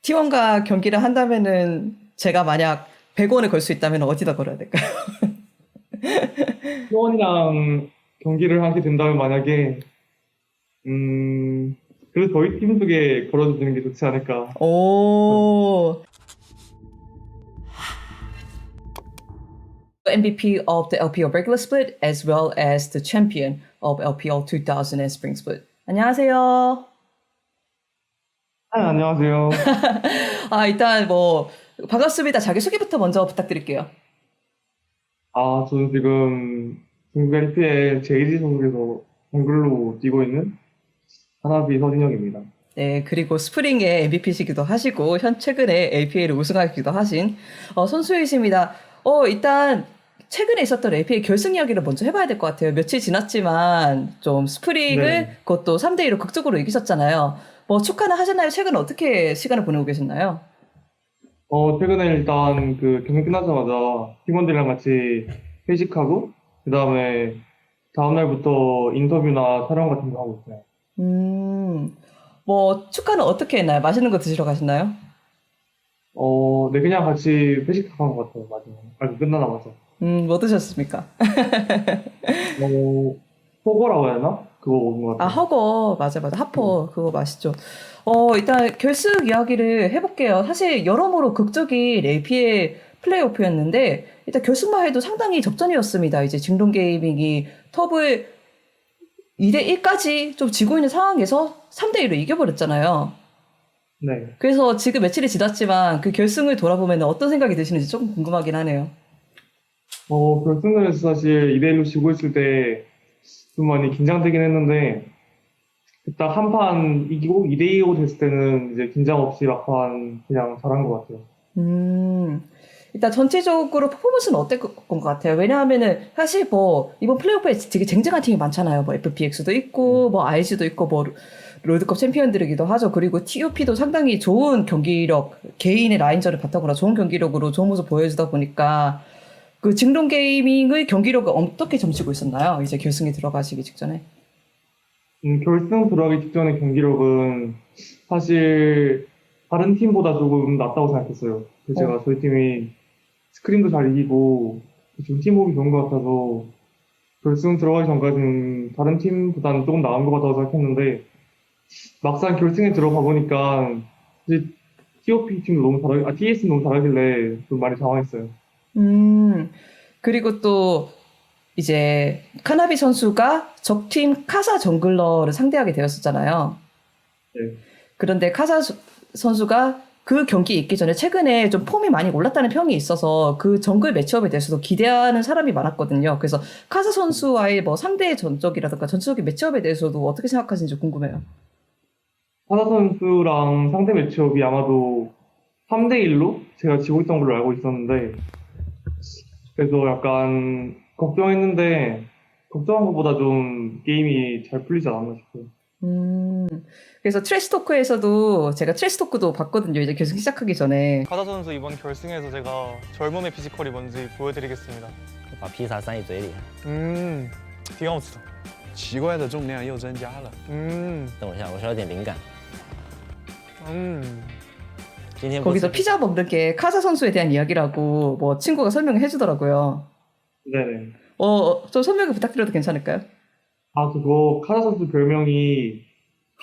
T1과 경기를 한다면은 제가 만약 100원을 걸 수 있다면 어디다 걸어야 될까요? 수원이랑 경기를 하게 된다면 만약에 음 그래도 저희 팀 쪽에 걸어주는 게 좋지 않을까. 오, MVP of the LPL regular split as well as the champion of LPL 2000 and spring split. 안녕하세요. 안녕하세요. 일단 뭐 반갑습니다. 자기소개부터 먼저 부탁드릴게요. 저는 지금 중국 LPL JG 소속에서 정글로 뛰고 있는 하나비 서진영입니다. 네, 그리고 스프링의 MVP시기도 하시고 최근에 LPL 우승하기도 하신 선수이십니다. 일단 최근에 있었던 LPL 결승 이야기를 먼저 해봐야 될 것 같아요. 며칠 지났지만 좀 스프링을 네네. 그것도 3대2로 극적으로 이기셨잖아요. 뭐 축하는 하셨나요? 최근 어떻게 시간을 보내고 계셨나요? 최근에 일단 그 경기 끝나자마자 팀원들이랑 같이 회식하고 그 다음에 다음날부터 인터뷰나 촬영 같은 거 하고 있어요. 음, 뭐 축하는 어떻게 했나요? 맛있는 거 드시러 가셨나요? 네, 그냥 같이 회식한 것 같아요, 마지막에. 끝나자마자. 뭐 드셨습니까? 어, 포거라고 해야 하나? 그거 먹은 것 아, 같아요. 허거. 맞아, 맞아. 네. 하퍼. 그거 맛있죠. 일단 결승 이야기를 해볼게요. 사실 여러모로 극적인 AP의 플레이오프였는데, 일단 결승만 해도 상당히 접전이었습니다. 이제 진동 게이밍이 톱을 2대1까지 좀 지고 있는 상황에서 3대1로 이겨버렸잖아요. 네. 그래서 지금 며칠이 지났지만 그 결승을 돌아보면 어떤 생각이 드시는지 조금 궁금하긴 하네요. 결승전에서 사실 2대1로 지고 있을 때 좀 많이 긴장되긴 했는데, 딱 한 판 이기고 2대2로 됐을 때는 이제 긴장 없이 막판 그냥 잘한 것 같아요. 음, 일단 전체적으로 퍼포먼스는 어땠 것 같아요? 왜냐하면은 사실 뭐 이번 플레이오프에 되게 쟁쟁한 팀이 많잖아요. 뭐 FPX도 있고 뭐 IG도 있고 뭐 롤드컵 챔피언들이기도 하죠. 그리고 TOP도 상당히 좋은 경기력, 개인의 라인전을 바탕으로 좋은 경기력으로 좋은 모습 보여주다 보니까 그 징동 게이밍의 경기력을 어떻게 점치고 있었나요? 이제 결승에 들어가시기 직전에. 결승 들어가기 직전의 경기력은 사실 다른 팀보다 조금 낫다고 생각했어요. 그래서 어, 제가 저희 팀이 스크린도 잘 이기고 좀 팀워크가 좋은 것 같아서 결승 들어가기 전까지는 다른 팀보다는 조금 나은 것 같다고 생각했는데 막상 결승에 들어가 보니까 이제 TOP 팀도 너무 잘하, TS는 너무 잘하길래 좀 많이 당황했어요. 음, 그리고 또 이제 카나비 선수가 적팀 카사 정글러를 상대하게 되었었잖아요. 네. 그런데 선수가 그 경기 있기 전에 최근에 좀 폼이 많이 올랐다는 평이 있어서 그 정글 매치업에 대해서도 기대하는 사람이 많았거든요. 그래서 카사 선수와의 뭐 상대 전적이라든가 전적인 매치업에 대해서도 어떻게 생각하시는지 궁금해요. 하나 선수랑 상대 매치업이 아마도 3대1로 제가 지고 있던 걸로 알고 있었는데 그래서 약간 걱정했는데 걱정한 것보다 좀 게임이 잘 풀리지 않았나 싶어요. 음, 그래서 트래시토크에서도 제가 트래시토크도 봤거든요. 이제 계속 시작하기 전에. 카다 선수 이번 결승에서 제가 젊음의 피지컬이 뭔지 보여드리겠습니다. 把披萨塞你嘴里， 挺好吃的。奇怪的重量又增加了。等我一下，我稍有点灵感。今天不 거기서 吃 피자 먹는 게 카사 선수에 대한 이야기라고 뭐 친구가 설명을 해주더라고요. 네네. 좀 설명을 부탁드려도 괜찮을까요? 그거 카다 선수 별명이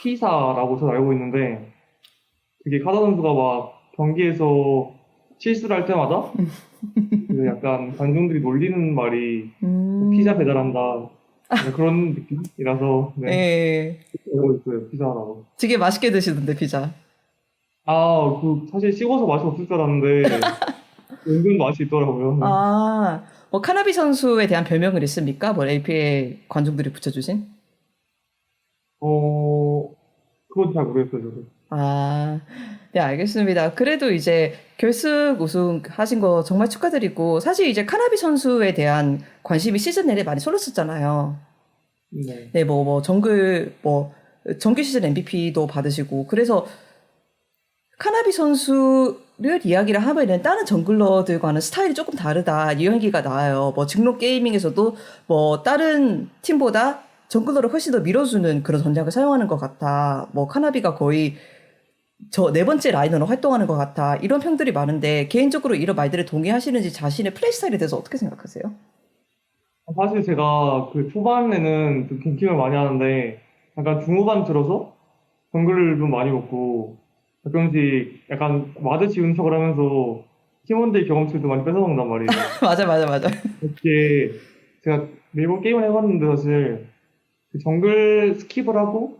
피사라고 저는 알고 있는데 그게 카다 선수가 막 경기에서 실수를 할 때마다 그 약간 관중들이 놀리는 말이 피자 배달한다 약간 그런 느낌이라서 네 네. 알고 있어요 피자라고. 되게 맛있게 드시던데, 피자. 사실 식어서 맛이 없을 줄 알았는데 은근 맛이 있더라고요. 네. 뭐, 카나비 선수에 대한 별명을 있습니까? 뭐, APA 관중들이 붙여주신? 그건 잘 모르겠어요 저도. 네, 알겠습니다. 그래도 이제 결승 우승 하신 거 정말 축하드리고, 사실 이제 카나비 선수에 대한 관심이 시즌 내내 많이 쏠렸었잖아요. 네. 네, 정규 시즌 MVP도 받으시고, 그래서 카나비 선수를 이야기를 하면은 다른 정글러들과는 스타일이 조금 다르다. 이 연기가 나와요. 뭐 직로 게이밍에서도 뭐 다른 팀보다 정글러를 훨씬 더 밀어주는 그런 전략을 사용하는 것 같아. 뭐 카나비가 거의 저 네 번째 라이너로 활동하는 것 같아. 이런 평들이 많은데 개인적으로 이런 말들에 동의하시는지 자신의 플레이 스타일에 대해서 어떻게 생각하세요? 사실 제가 그 초반에는 좀 갱킹을 많이 하는데 약간 중후반 들어서 정글을 좀 많이 먹고 가끔씩 약간 와드 지운 척을 하면서 팀원들 경험치도 많이 뺏어먹는단 말이에요. 맞아, 맞아, 맞아. 이게 제가 매번 게임을 해봤는데 사실 그 정글 스킵을 하고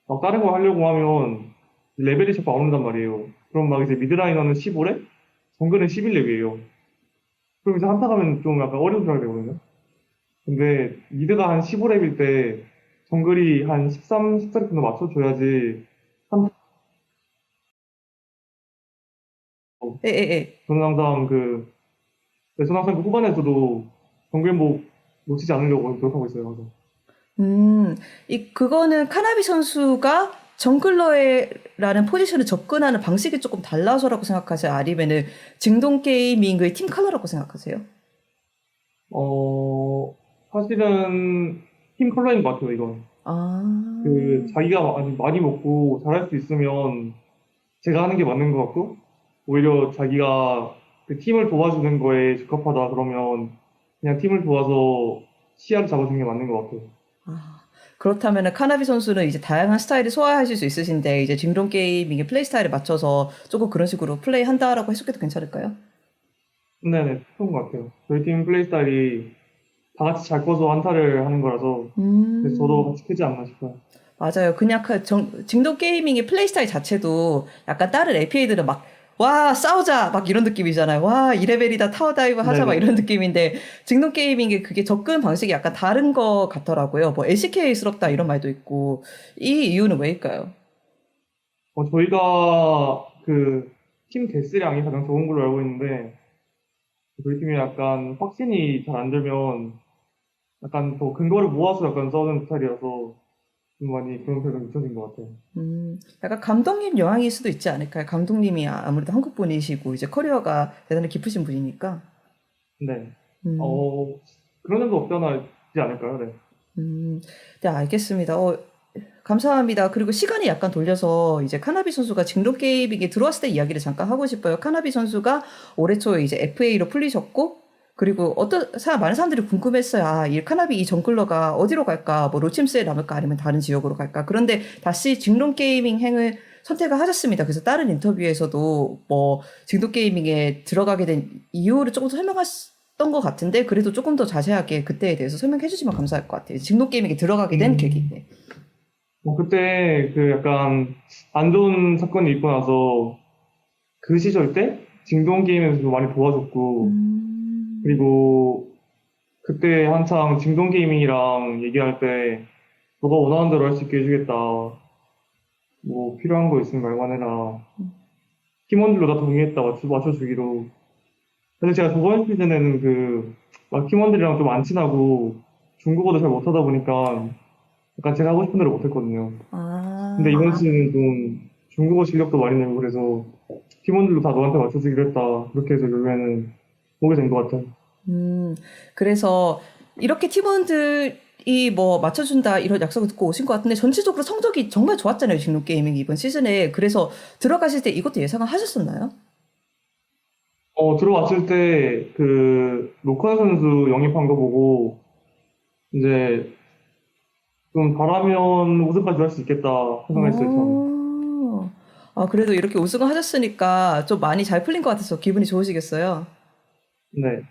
막 다른 거 하려고 하면 레벨이 자꾸 안 오른단 말이에요. 그럼 막 이제 미드라이너는 15렙, 정글은 11렙이에요. 그럼 이제 한타 가면 좀 약간 어려운 줄 알게 되거든요. 근데 미드가 한 15렙일 때 정글이 한 13, 14렙 정도 맞춰줘야지 한타. 예, 예, 예. 저는 항상 저는 항상 그 후반에서도 정글목 놓치지 않으려고 노력하고 있어요. 항상. 그거는 카나비 선수가 정글러라는 포지션에 접근하는 방식이 조금 달라서라고 생각하세요? 아니면은 증동 게이밍의 팀 컬러라고 생각하세요? 사실은 팀 컬러인 것 같아요, 이건. 아, 자기가 많이 먹고 잘할 수 있으면 제가 하는 게 맞는 것 같고, 오히려 자기가 그 팀을 도와주는 거에 적합하다 그러면 그냥 팀을 도와서 시야를 잡아주는 게 맞는 것 같아요. 아, 그렇다면은 카나비 선수는 이제 다양한 스타일을 소화하실 수 있으신데 이제 징동 게이밍의 플레이 스타일에 맞춰서 조금 그런 식으로 플레이 한다라고 해석해도 괜찮을까요? 네네, 그런 것 같아요. 저희 팀 플레이 스타일이 다 같이 잘 커서 한타를 하는 거라서, 그래서 저도 같이 크지 않나 싶어요. 맞아요. 그냥 징동 게이밍의 플레이 스타일 자체도 약간 다른 LPA들은 막, 와, 싸우자! 막 이런 느낌이잖아요. 와, 2레벨이다, 타워 다이브 하자, 막 네네. 이런 느낌인데, 징동 게이밍의 그게 접근 방식이 약간 다른 것 같더라고요. 뭐, LCK스럽다 이런 말도 있고, 이 이유는 왜일까요? 저희가 팀 개수량이 가장 적은 걸로 알고 있는데, 저희 팀이 약간 확신이 잘 안 들면 약간 더 근거를 모아서 약간 싸우는 스타일이라서 좀 많이 그런 표현이 잊혀진 것 같아요. 약간 감독님 영향일 수도 있지 않을까요? 감독님이 아무래도 한국 분이시고, 이제 커리어가 대단히 깊으신 분이니까. 네. 음. 그런 점도 없지 않아 있지 않을까요? 네. 네, 알겠습니다. 감사합니다. 그리고 시간이 약간 돌려서 이제 카나비 선수가 징록 게이밍에 들어왔을 때 이야기를 잠깐 하고 싶어요. 카나비 선수가 올해 초에 이제 FA로 풀리셨고, 그리고 많은 사람들이 궁금했어요. 아, 이 카나비 이 정글러가 어디로 갈까? 뭐 로침스에 남을까? 아니면 다른 지역으로 갈까? 그런데 다시 징록 게이밍 행을 선택을 하셨습니다. 그래서 다른 인터뷰에서도 뭐 징록 게이밍에 들어가게 된 이유를 조금 더 설명하셨던 것 같은데, 그래도 조금 더 자세하게 그때에 대해서 설명해 주시면 감사할 것 같아요. 징록 게이밍에 들어가게 된 계기. 네. 그때 약간 안 좋은 사건이 있고 나서 그 시절 때 징동 게임에서도 많이 도와줬고, 그리고 그때 한창 징동 게이밍이랑 얘기할 때 너가 원하는 대로 할 수 있게 해주겠다. 뭐 필요한 거 있으면 말만 해라. 팀원들로 다 동의했다. 맞춰주기로. 근데 제가 저번 시즌에는 막 팀원들이랑 좀 안 친하고 중국어도 잘 못하다 보니까 약간 제가 하고 싶은 대로 못했거든요. 근데 이번 시즌은 좀 중국어 실력도 많이 늘고 그래서 팀원들도 다 너한테 맞춰주기로 했다. 그렇게 해서 결국에는 오게 된 것 같아요. 그래서 이렇게 팀원들이 뭐 맞춰준다 이런 약속을 듣고 오신 것 같은데 전체적으로 성적이 정말 좋았잖아요. 징록 게이밍 이번 시즌에. 그래서 들어가실 때 이것도 예상을 하셨었나요? 들어왔을 때 로컨 선수 영입한 거 보고 이제 좀 잘하면 우승까지 할 수 있겠다 생각했어요, 저는. 그래도 이렇게 우승을 하셨으니까 좀 많이 잘 풀린 것 같아서 기분이 좋으시겠어요? 네.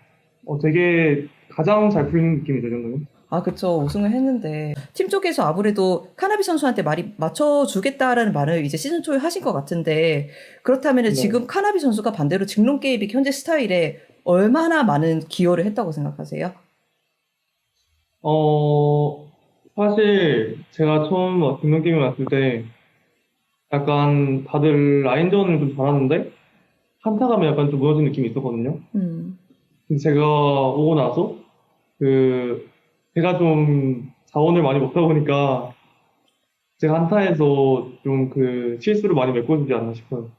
되게 가장 잘 풀린 느낌이죠, 저는. 그쵸. 우승을 했는데. 팀 쪽에서 아무래도 카나비 선수한테 많이 맞춰주겠다라는 말을 이제 시즌 초에 하신 것 같은데, 그렇다면 네. 지금 카나비 선수가 반대로 징록 게이밍 현재 스타일에 얼마나 많은 기여를 했다고 생각하세요? 사실 제가 처음 등록게임에 왔을 때 약간 다들 라인전을 좀 잘하는데 한타 가면 약간 좀 무너진 느낌이 있었거든요. 음. 근데 제가 오고 나서 제가 좀 자원을 많이 먹다 보니까 제가 한타에서 좀 실수를 많이 메꿔주지 않나 싶어요.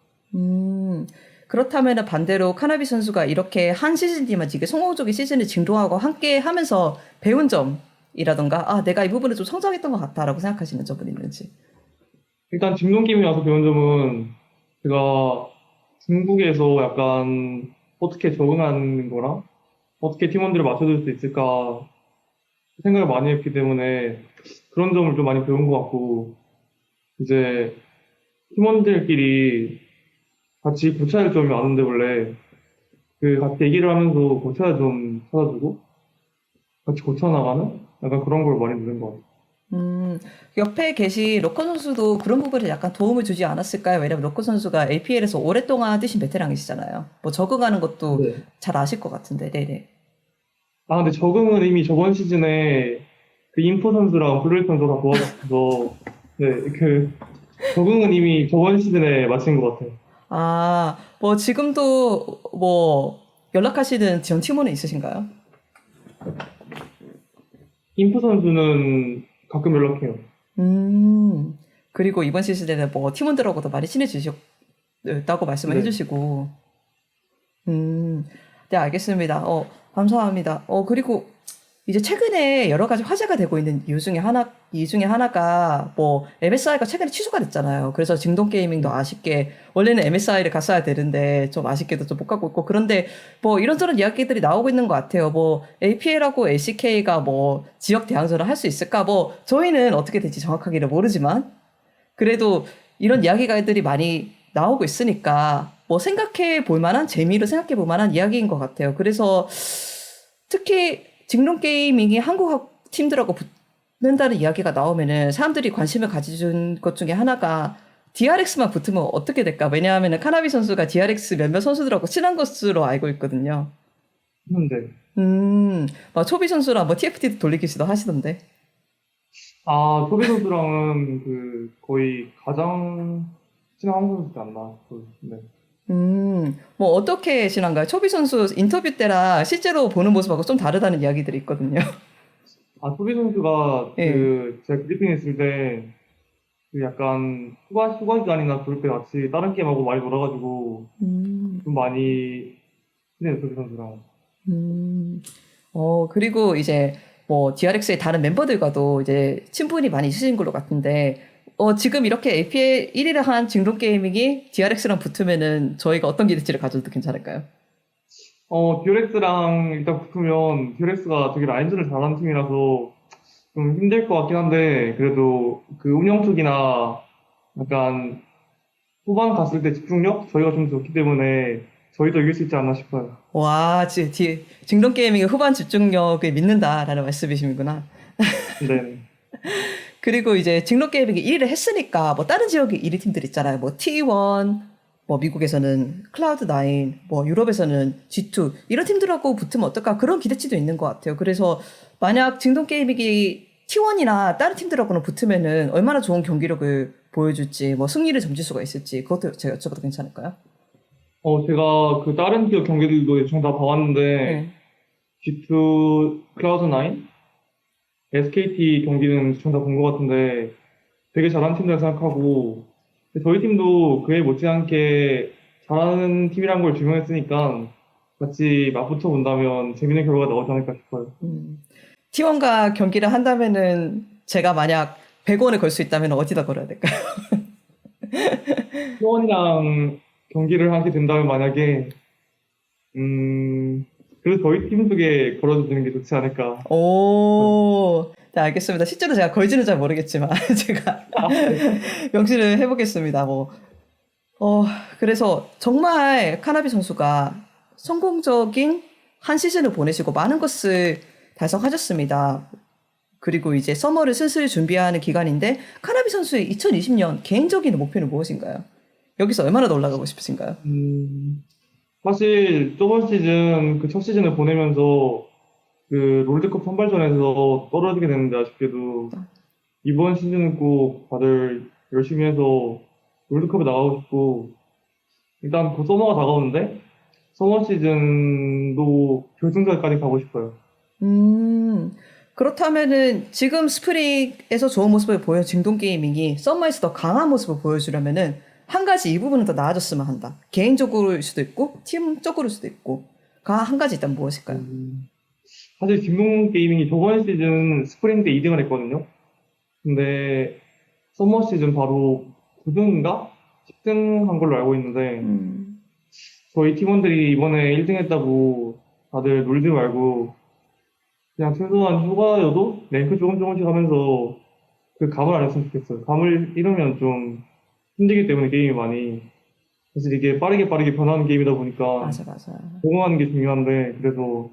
그렇다면 반대로 카나비 선수가 이렇게 한 시즌이지만 이게 성공적인 시즌을 증동하고 함께 하면서 배운 점이라던가, 내가 이 부분에 좀 성장했던 것 같다라고 생각하시는 점은 있는지. 일단 징동게임에 와서 배운 점은 제가 중국에서 약간 어떻게 적응하는 거랑 어떻게 팀원들을 맞춰줄 수 있을까 생각을 많이 했기 때문에 그런 점을 좀 많이 배운 것 같고, 이제 팀원들끼리 같이 고쳐야 할 점이 많은데 원래 그 같이 얘기를 하면서 고쳐야 할 점 찾아주고 같이 고쳐나가는 약간 그런 걸 많이 들은 것 같아요. 옆에 계신 로커 선수도 그런 부분에 약간 도움을 주지 않았을까요? 왜냐면 로커 선수가 LPL에서 오랫동안 뛰신 베테랑이시잖아요. 뭐 적응하는 것도 네. 잘 아실 것 같은데, 네네. 아, 근데 적응은 이미 저번 시즌에 그 인포 선수랑 블루이 선수가 다 도와줘서, 네, 그, 적응은 이미 저번 시즌에 마친 것 같아요. 아, 뭐 지금도 뭐 연락하시는 지원 팀원은 있으신가요? 인포 선수는 가끔 연락해요. 그리고 이번 시즌에는 뭐 팀원들하고도 많이 친해지셨다고 말씀을 네. 해주시고, 네, 알겠습니다. 감사합니다. 그리고 이제 최근에 여러 가지 화제가 되고 있는 이유 중에 하나가 뭐 MSI가 최근에 취소가 됐잖아요. 그래서 징동 게이밍도 아쉽게 원래는 MSI를 갔어야 되는데 좀 아쉽게도 좀 못 가고 있고, 그런데 뭐 이런저런 이야기들이 나오고 있는 것 같아요. 뭐 APL하고 LCK가 뭐 지역 대항전을 할 수 있을까? 뭐 저희는 어떻게 될지 정확하게는 모르지만 그래도 이런 이야기들이 많이 나오고 있으니까 뭐 생각해 볼 만한, 재미로 생각해 볼 만한 이야기인 것 같아요. 그래서 특히 징론 게이밍이 한국 팀들하고 붙는다는 이야기가 나오면은 사람들이 관심을 가져준 것 중에 하나가 DRX만 붙으면 어떻게 될까? 왜냐하면은 카나비 선수가 DRX 몇몇 선수들하고 친한 것으로 알고 있거든요. 했는데, 막 초비 선수랑 뭐 TFT도 돌리기시도 하시던데. 아, 토비 선수랑은 그 거의 가장 친한 한국 선수지 않나. 네. 뭐 어떻게 지난가요? 초비 선수 인터뷰 때랑 실제로 보는 모습하고 좀 다르다는 이야기들이 있거든요. 아, 토비 선수가 예. 제가 브리핑 했을 때, 그 약간 휴가 기간이나 그럴 때 같이 다른 게임하고 많이 놀아가지고 좀 많이 친해요, 토비 선수랑. 음. 그리고 이제 뭐 DRX의 다른 멤버들과도 이제 친분이 많이 있으신 걸로 같은데, 지금 이렇게 APL 1위를 한 징동 게이밍이 DRX랑 붙으면은 저희가 어떤 기대치를 가져도 괜찮을까요? 듀렉스랑 일단 붙으면 듀렉스가 되게 라인전을 잘하는 팀이라서 좀 힘들 것 같긴 한데, 그래도 그 운영 쪽이나 약간 후반 갔을 때 집중력? 저희가 좀 좋기 때문에 저희도 이길 수 있지 않나 싶어요. 와, 징동 게이밍의 후반 집중력을 믿는다라는 말씀이시구나. 네. 그리고 이제 징록 게이밍이 1위를 했으니까 뭐 다른 지역의 1위 팀들 있잖아요. 뭐 T1, 뭐 미국에서는 클라우드9, 뭐 유럽에서는 G2 이런 팀들하고 붙으면 어떨까 그런 기대치도 있는 것 같아요. 그래서 만약 징동 게이밍이 T1이나 다른 팀들하고는 붙으면은 얼마나 좋은 경기력을 보여줄지, 뭐 승리를 점칠 수가 있을지 그것도 제가 여쭤봐도 괜찮을까요? 제가 그 다른 지역 경기들도 대충 다 봐왔는데, 네. G2, 클라우드9, SKT 경기는 대충 다 본 것 같은데 되게 잘하는 팀이라 생각하고, 저희 팀도 그에 못지않게 잘하는 팀이란 걸 증명했으니까 같이 맞붙어 본다면 재밌는 결과가 나오지 않을까 싶어요. T1과 경기를 한다면은 제가 만약 100원을 걸 수 있다면 어디다 걸어야 될까요? 수원이랑 경기를 하게 된다면 만약에 그래도 저희 팀 쪽에 걸어주는 게 좋지 않을까. 오, 네, 알겠습니다. 실제로 제가 걸지는 잘 모르겠지만, 제가 명시를 해보겠습니다. 그래서 정말 카나비 선수가 성공적인 한 시즌을 보내시고 많은 것을 달성하셨습니다. 그리고 이제 서머를 슬슬 준비하는 기간인데, 카나비 선수의 2020년 개인적인 목표는 무엇인가요? 여기서 얼마나 더 올라가고 싶으신가요? 사실 저번 시즌 그 첫 시즌을 보내면서 그 롤드컵 선발전에서 떨어지게 됐는데 아쉽게도 이번 시즌은 꼭 다들 열심히 해서 롤드컵에 나가고 싶고, 일단 곧 서머가 다가오는데 서머 시즌도 결승전까지 가고 싶어요. 그렇다면은 지금 스프링에서 좋은 모습을 보여 징동 게이밍이 썸머에서 더 강한 모습을 보여주려면은 한 가지 이 부분은 더 나아졌으면 한다. 개인적으로일 수도 있고 팀적으로일 수도 있고 한 가지 일단 무엇일까요? 사실 김동 게이밍이 저번 시즌 스프링 때 2등을 했거든요. 근데 서머 시즌 바로 9등인가? 10등 한 걸로 알고 있는데 음. 저희 팀원들이 이번에 1등 했다고 다들 놀지 말고 그냥 최소한 휴가여도 랭크 조금씩 하면서 그 감을 안 했으면 좋겠어요. 감을 잃으면 좀 힘들기 때문에 게임이 많이 사실 이게 빠르게 변하는 게임이다 보니까 맞아. 적응하는 게 중요한데 그래서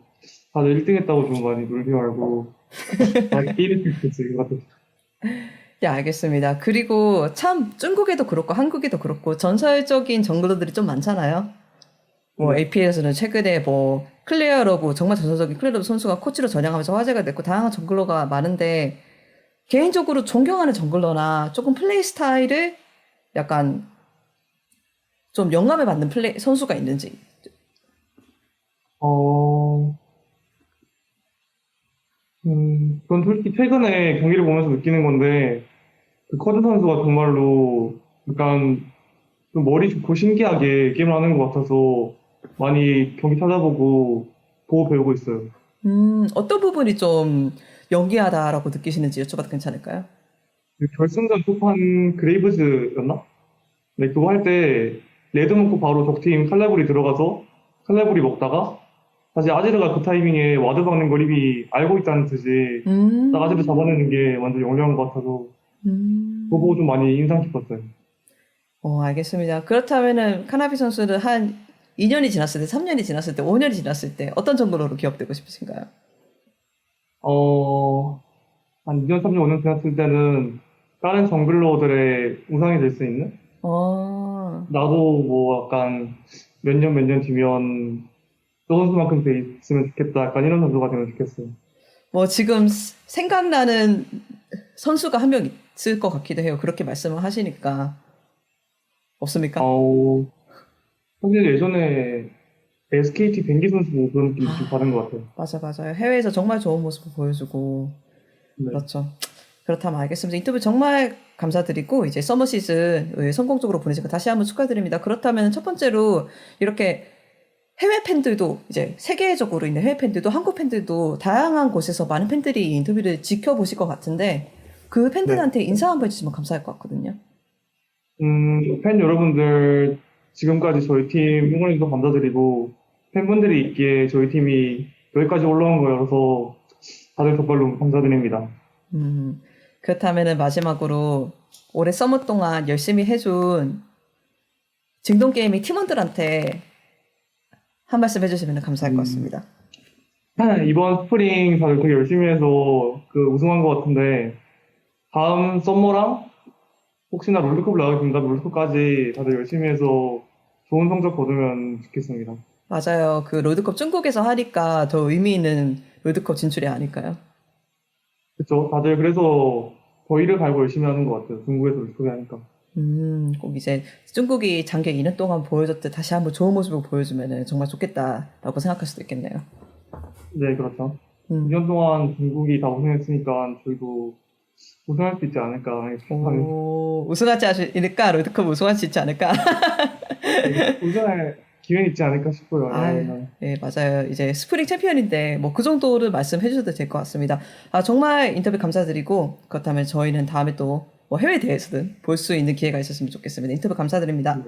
다들 1등 했다고 좀 많이 놀지 말고 많이 게임했으면 좋겠어요. 이거 같은. 네, 알겠습니다. 그리고 참 중국에도 그렇고 한국에도 그렇고 전설적인 정글러들이 좀 많잖아요. 뭐 APL에서는 최근에 뭐 클레어러브 정말 전설적인 클레어러브 선수가 코치로 전향하면서 화제가 됐고 다양한 정글러가 많은데 개인적으로 존경하는 정글러나 조금 플레이 스타일을 약간 좀 영감을 받는 플레이 선수가 있는지. 전 솔직히 최근에 경기를 보면서 느끼는 건데 그 커든 선수가 정말로 약간 좀 머리 좋고 신기하게 게임을 하는 것 같아서 많이 경기 찾아보고 보고 배우고 있어요. 어떤 부분이 좀 연기하다라고 느끼시는지 여쭤봐도 괜찮을까요? 그 결승전 초판 그레이브즈였나? 네, 그거 할 때 레드 먹고 바로 적팀 칼라불이 들어가서 칼라불이 먹다가 사실 아지르가 그 타이밍에 와드 박는 걸 이미 알고 있다는 듯이 딱 아지르 잡아내는 게 완전 영리한 것 같아서 그거 보고 좀 많이 인상 깊었어요. 알겠습니다. 그렇다면은 카나비 선수는 한 2년이 지났을 때, 3년이 지났을 때, 5년이 지났을 때 어떤 정글러로 기억되고 싶으신가요? 한 2년, 3년, 5년 지났을 때는 다른 정글러들의 우상이 될 수 있는? 나도 뭐 약간 몇 년 뒤면 저 선수만큼 돼 있으면 좋겠다. 약간 이런 선수가 되면 좋겠어요. 뭐 지금 생각나는 선수가 한 명 있을 것 같기도 해요. 그렇게 말씀을 하시니까. 없습니까? 사실 예전에 SKT 뱅기 선수 그런 느낌 좀 받은 것 같아요. 맞아요. 해외에서 정말 좋은 모습을 보여주고. 네. 그렇죠. 그렇다면 알겠습니다. 인터뷰 정말 감사드리고 이제 서머 시즌 성공적으로 보내신 거 다시 한번 축하드립니다. 그렇다면 첫 번째로 이렇게 해외 팬들도 이제 세계적으로 있는 해외 팬들도 한국 팬들도 다양한 곳에서 많은 팬들이 이 인터뷰를 지켜보실 것 같은데 그 팬들한테 인사 한번 해주시면 감사할 것 같거든요. 팬 여러분들 지금까지 저희 팀 응원해주셔서 감사드리고 팬분들이 있기에 저희 팀이 여기까지 올라온 거여서 다들 정말로 감사드립니다. 그렇다면 마지막으로 올해 서머 동안 열심히 해준 증동게이밍 팀원들한테 한 말씀 해주시면 감사할 것 같습니다. 이번 스프링 다들 되게 열심히 해서 그 우승한 것 같은데 다음 썸머랑 혹시나 롤드컵 나가게 된다면 롤드컵까지 다들 열심히 해서 좋은 성적 거두면 좋겠습니다. 맞아요. 그 롤드컵 중국에서 하니까 더 의미 있는 롤드컵 진출이 아닐까요? 그렇죠. 다들 그래서 더 이를 갈고 열심히 하는 것 같아요. 중국에서 롤드컵이 하니까. 꼭 이제 중국이 장기 2년 동안 보여줬듯 다시 한번 좋은 모습을 보여주면 정말 좋겠다라고 생각할 수도 있겠네요. 네, 그렇죠. 2년 동안 중국이 다 우승했으니까 저희도 우승할 수 있지 않을까. 우승하지 않을까? 롤드컵 우승할 수 있지 않을까? 우승할 기회는 있지 않을까 싶어요. 네, 맞아요. 이제 스프링 챔피언인데 뭐 그 정도를 말씀해 주셔도 될 것 같습니다. 정말 인터뷰 감사드리고 그렇다면 저희는 다음에 또 뭐 해외 대회에서든 볼 수 있는 기회가 있었으면 좋겠습니다. 인터뷰 감사드립니다.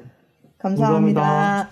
감사합니다. 감사합니다.